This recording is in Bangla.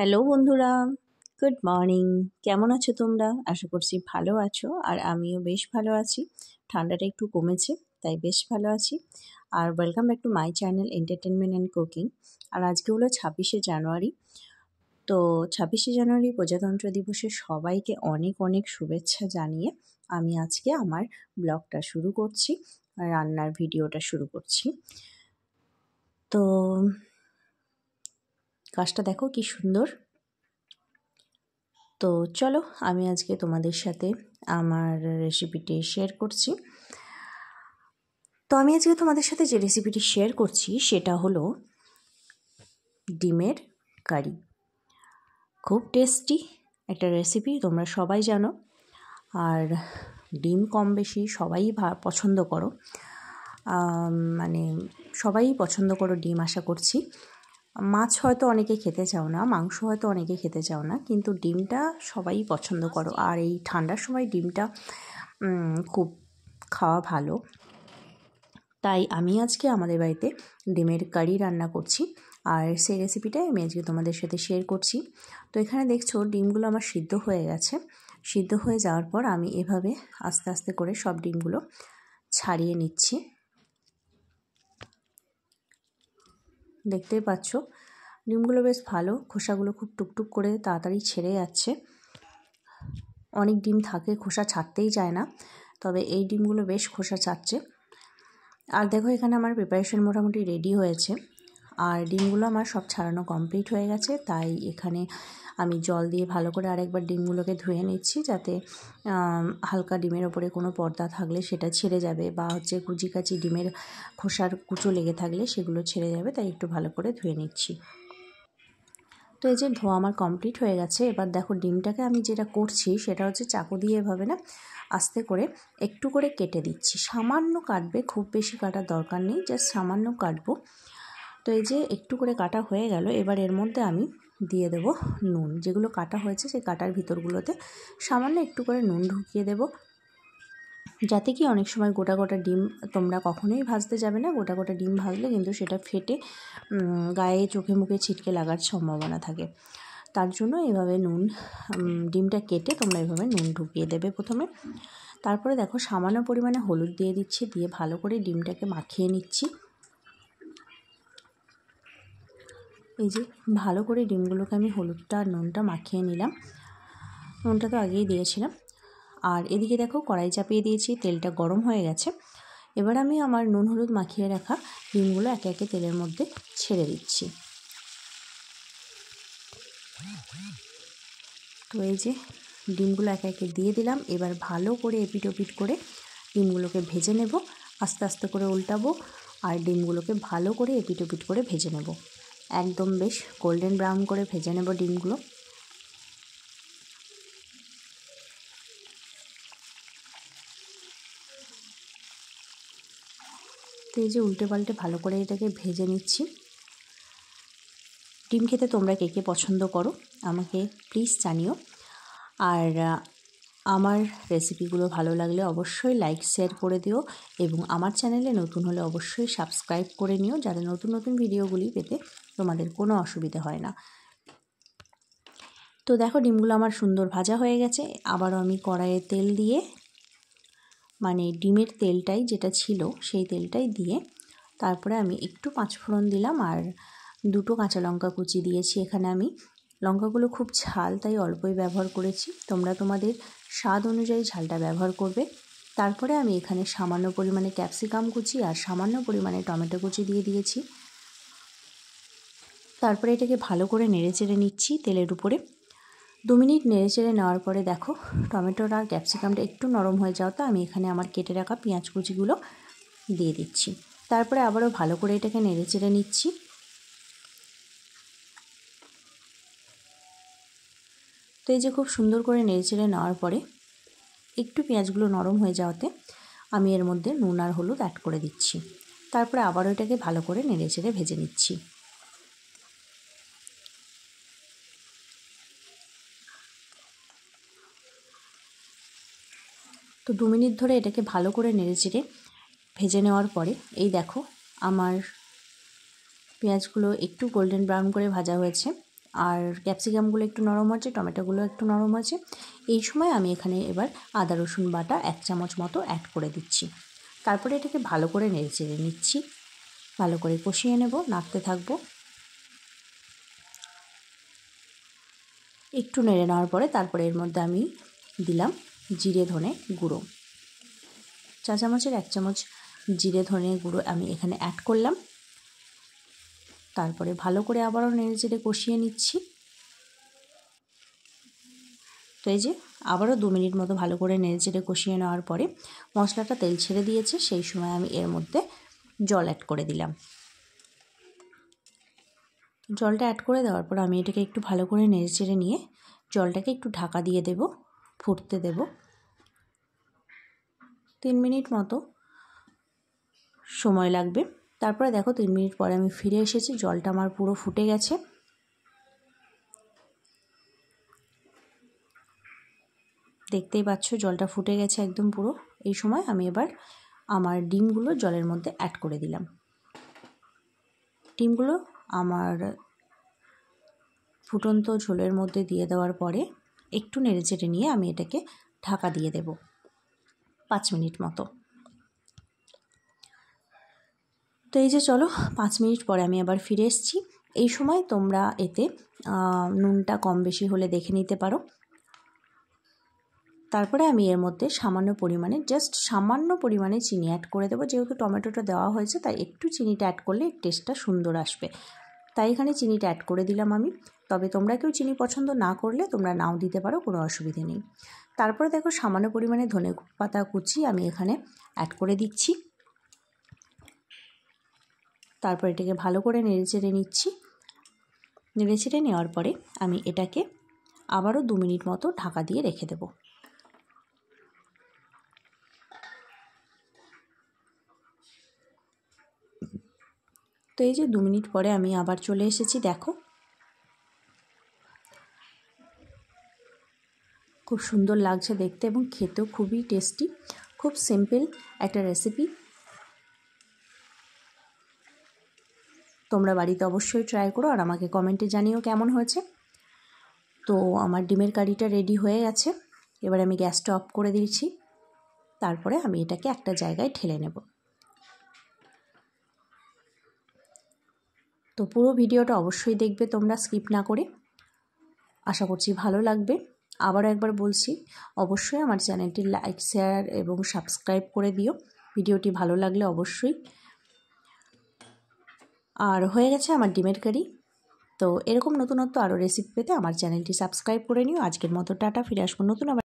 হ্যালো বন্ধুরা, গুড মর্নিং। কেমন আছো তোমরা? আশা করছি ভালো আছো, আর আমিও বেশ ভালো আছি। ঠান্ডাটা একটু কমেছে, তাই বেশ ভালো আছি। আর welcome back to my channel entertainment and cooking. আর আজকে হলো 26শে জানুয়ারি। তো 26শে জানুয়ারি প্রজাতন্ত্র দিবসে সবাইকে অনেক অনেক শুভেচ্ছা জানিয়ে আমি আজকে আমার ব্লগটা শুরু করছি, রান্নার ভিডিওটা শুরু করছি। তো গাছটা দেখো কি সুন্দর। তো চলো আমি আজকে তোমাদের সাথে আমার রেসিপিটি শেয়ার করছি। তো আমি আজকে তোমাদের সাথে যে রেসিপিটি শেয়ার করছি সেটা হলো ডিমের কারি। খুব টেস্টি একটা রেসিপি, তোমরা সবাই জানো। আর ডিম কম বেশি সবাই পছন্দ করো, মানে সবাই পছন্দ করো ডিম, আশা করছি। মাছ হয়তো অনেকে খেতে চাও না, মাংস হয়তো অনেকে খেতে চাও না, কিন্তু ডিমটা সবাই পছন্দ করো। আর এই ঠান্ডার সময় ডিমটা খুব খাওয়া ভালো। তাই আমি আজকে আমাদের বাড়িতে ডিমের কারি রান্না করছি, আর সেই রেসিপিটাই আমি আজকে তোমাদের সাথে শেয়ার করছি। তো এখানে দেখছো ডিমগুলো আমার সিদ্ধ হয়ে গেছে। সিদ্ধ হয়ে যাওয়ার পর আমি এভাবে আস্তে আস্তে করে সব ডিমগুলো ছাড়িয়ে নিচ্ছি। দেখতেই পাচ্ছ ডিমগুলো বেশ ভালো, খোসাগুলো খুব টুকটুক করে তাড়াতাড়ি ছেড়ে যাচ্ছে। অনেক ডিম থাকে খোসা ছাড়তেই চায় না, তবে এই ডিমগুলো বেশ খোসা ছাড়ছে। আর দেখো এখানে আমার প্রিপারেশন মোটামুটি রেডি হয়েছে, আর ডিমগুলো আমার সব ছাড়ানো কমপ্লিট হয়ে গেছে। তাই এখানে আমি জল দিয়ে ভালো করে আরেকবার ডিমগুলোকে ধুয়ে নিচ্ছি, যাতে হালকা ডিমের ওপরে কোনো পর্দা থাকলে সেটা ছেড়ে যাবে, বা কুচি কাচি ডিমের খোসার কুচো লেগে থাকলে সেগুলো ছেড়ে যাবে, তাই একটু ভালো করে ধুয়ে নিচ্ছি। তো এই যে ধোয়া আমার কমপ্লিট হয়ে গেছে। এবার দেখো ডিমটাকে আমি যেটা করছি সেটা হচ্ছে চাকু দিয়ে এভাবে না আস্তে করে একটু করে কেটে দিচ্ছি। সামান্য কাটবে, খুব বেশি কাটার দরকার নেই, জাস্ট সামান্য কাটবো। তো এই যে একটু করে কাটা হয়ে গেল। এবার এর মধ্যে আমি দিয়ে দেব নুন। যেগুলো কাটা হয়েছে সেই কাটার ভিতরগুলোতে সামান্য একটু করে নুন ঢুকিয়ে দেব, যাতে কি অনেক সময় গোটা গোটা ডিম তোমরা কখনোই ভাজতে যাবে না। গোটা গোটা ডিম ভাজলে কিন্তু সেটা ফেটে গায়ে চোখে মুখে ছিটকে লাগার সম্ভাবনা থাকে। তার জন্য এভাবে নুন, ডিমটা কেটে তোমরা এভাবে নুন ঢুকিয়ে দেবে প্রথমে। তারপরে দেখো সামান্য পরিমাণে হলুদ দিয়ে দিচ্ছি, দিয়ে ভালো করে ডিমটাকে মাখিয়ে নিচ্ছি। এই যে ভালো করে ডিমগুলোকে আমি হলুদটা আর নুনটা মাখিয়ে নিলাম। নুনটা তো আগেই দিয়েছিলাম। আর এদিকে দেখো কড়াই চাপিয়ে দিয়েছি, তেলটা গরম হয়ে গেছে। এবার আমি আমার নুন হলুদ মাখিয়ে রাখা ডিমগুলো একে একে তেলের মধ্যে ছেড়ে দিচ্ছি। তো এই যে ডিমগুলো একে একে দিয়ে দিলাম। এবার ভালো করে এপিট ওপিট করে ডিমগুলোকে ভেজে নেব। আস্তে আস্তে করে উল্টাবো, আর ডিমগুলোকে ভালো করে এপিট ওপিট করে ভেজে নেব। একদম বেশ গোল্ডেন ব্রাউন করে ভেজে নেব ডিমগুলো। তো এই যে উল্টে পাল্টে ভালো করে এটাকে ভেজে নিচ্ছি। ডিম খেতে তোমরা কে কে পছন্দ করো আমাকে প্লিজ জানিও। আর আমার রেসিপিগুলো ভালো লাগলে অবশ্যই লাইক শেয়ার করে দিও, এবং আমার চ্যানেলে নতুন হলে অবশ্যই সাবস্ক্রাইব করে নিও, যাতে নতুন নতুন ভিডিওগুলি পেতে তোমাদের কোনো অসুবিধা হয় না। তো দেখো ডিমগুলো আমার সুন্দর ভাজা হয়ে গেছে। আবারও আমি কড়াইয়ে তেল দিয়ে, মানে ডিমের তেলটাই যেটা ছিল সেই তেলটাই দিয়ে তারপরে আমি একটু পাঁচফোড়ন দিলাম, আর দুটো কাঁচা লঙ্কা কুচি দিয়েছি এখানে আমি। লঙ্কাগুলো খুব ঝাল, তাই অল্পই ব্যবহার করেছি। তোমরা তোমাদের স্বাদ অনুযায়ী ঝালটা ব্যবহার করবে। তারপরে আমি এখানে সামান্য পরিমাণে ক্যাপসিকাম কুচি আর সামান্য পরিমাণে টমেটো কুচি দিয়ে দিয়েছি। তারপরে এটাকে ভালো করে নেড়েচেড়ে নিচ্ছি তেলের উপরে। 2 মিনিট নেড়েচেড়ে নেওয়ার পরে দেখো টমেটোর আর ক্যাপসিকামটা একটু নরম হয়ে যাওয়াতে আমি এখানে আমার কেটে রাখা পেঁয়াজ কুচিগুলো দিয়ে দিচ্ছি। তারপরে আবারও ভালো করে এটাকে নেড়েচেড়ে নিচ্ছি। তো এই যে খুব সুন্দর করে নেড়েচেড়ে নেওয়ার পরে একটু পেঁয়াজগুলো নরম হয়ে যাওয়াতে আমি এর মধ্যে নুন আর হলুদ অ্যাড করে দিচ্ছি। তারপরে আবারও এটাকে ভালো করে নেড়েচেড়ে ভেজে নিচ্ছি। তো 2 মিনিট ধরে এটাকে ভালো করে নেড়েচেড়ে ভেজে নেওয়ার পরে এই দেখো আমার পেঁয়াজগুলো একটু গোল্ডেন ব্রাউন করে ভাজা হয়েছে। আর ক্যাপসিকামগুলো একটু নরম হয়েছে, টমেটোগুলো একটু নরম হয়েছে। এই সময় আমি এখানে এবার আদা রসুন বাটা 1 চামচ মতো অ্যাড করে দিচ্ছি। তারপরে এটাকে ভালো করে নেড়ে চেড়ে নিচ্ছি, ভালো করে কষিয়ে নেব, নাড়তে থাকবো। একটু নেড়ে নেওয়ার পরে তারপরে এর মধ্যে আমি দিলাম জিরে ধনে গুঁড়ো, চা চামচের 1 চামচ জিরে ধনে গুঁড়ো আমি এখানে অ্যাড করলাম। তারপরে ভালো করে আবারও নেড়ে চেড়ে কষিয়ে নিচ্ছি। তো এই যে আবারও 2 মিনিট মতো ভালো করে নেড়ে চেড়ে কষিয়ে নেওয়ার পরে মশলাটা তেল ছেড়ে দিয়েছে, সেই সময় আমি এর মধ্যে জল অ্যাড করে দিলাম। জলটা অ্যাড করে দেওয়ার পর আমি এটাকে একটু ভালো করে নেড়ে চেড়ে নিয়ে জলটাকে একটু ঢাকা দিয়ে দেব, ফুটতে দেব। 3 মিনিট মতো সময় লাগবে। তারপরে দেখো 3 মিনিট পরে আমি ফিরে এসেছি, জলটা আমার পুরো ফুটে গেছে। দেখতেই পাচ্ছ জলটা ফুটে গেছে একদম পুরো। এই সময় আমি এবার আমার ডিমগুলো জলের মধ্যে অ্যাড করে দিলাম। ডিমগুলো আমার ফুটন্ত ঝোলের মধ্যে দিয়ে দেওয়ার পরে একটু নেড়েচেড়ে নিয়ে আমি এটাকে ঢাকা দিয়ে দেব 5 মিনিট মতো। তো এই যে চলো 5 মিনিট পরে আমি আবার ফিরে এসেছি। এই সময় তোমরা এতে নুনটা কম বেশি হলে দেখে নিতে পারো। তারপরে আমি এর মধ্যে সামান্য পরিমাণে চিনি অ্যাড করে দেবো। যেহেতু টমেটোটা দেওয়া হয়েছে তাই একটু চিনিটা অ্যাড করলে টেস্টটা সুন্দর আসবে, তাই এখানে চিনিটা অ্যাড করে দিলাম আমি। তবে তোমরা কেউ চিনি পছন্দ না করলে তোমরা নাও দিতে পারো, কোনো অসুবিধে নেই। তারপরে দেখো সামান্য পরিমাণে ধনে পাতা কুচি আমি এখানে অ্যাড করে দিচ্ছি। তারপর এটাকে ভালো করে নেড়েচেড়ে নিচ্ছি। নেড়েচেড়ে নেওয়ার পরে আমি এটাকে আবারও 2 মিনিট মতো ঢাকা দিয়ে রেখে দেব। তো এই যে 2 মিনিট পরে আমি আবার চলে এসেছি। দেখো খুব সুন্দর লাগছে দেখতে এবং খেতেও খুবই টেস্টি। খুব সিম্পল একটা রেসিপি, তোমরা বাড়িতে অবশ্যই ট্রাই করো আর আমাকে কমেন্টে জানিও কেমন হয়েছে। তো আমার ডিমের কারিটা রেডি হয়ে গেছে। এবার আমি গ্যাসটা অফ করে দিয়েছি। তারপরে আমি এটাকে একটা জায়গায় ঢেলে নেব। তো পুরো ভিডিওটা অবশ্যই দেখবে তোমরা, স্কিপ না করে। আশা করছি ভালো লাগবে। আবারও একবার বলছি, অবশ্যই আমার চ্যানেলটি লাইক, শেয়ার এবং সাবস্ক্রাইব করে দিও ভিডিওটি ভালো লাগলে অবশ্যই। আর হয়ে গেছে আমার ডিমের কারি। তো এরকম নতুনত্ব আরও রেসিপি পেতে আমার চ্যানেলটি সাবস্ক্রাইব করে নিও। আজকের মতো টাটা, ফিরে আসবো নতুন আবার।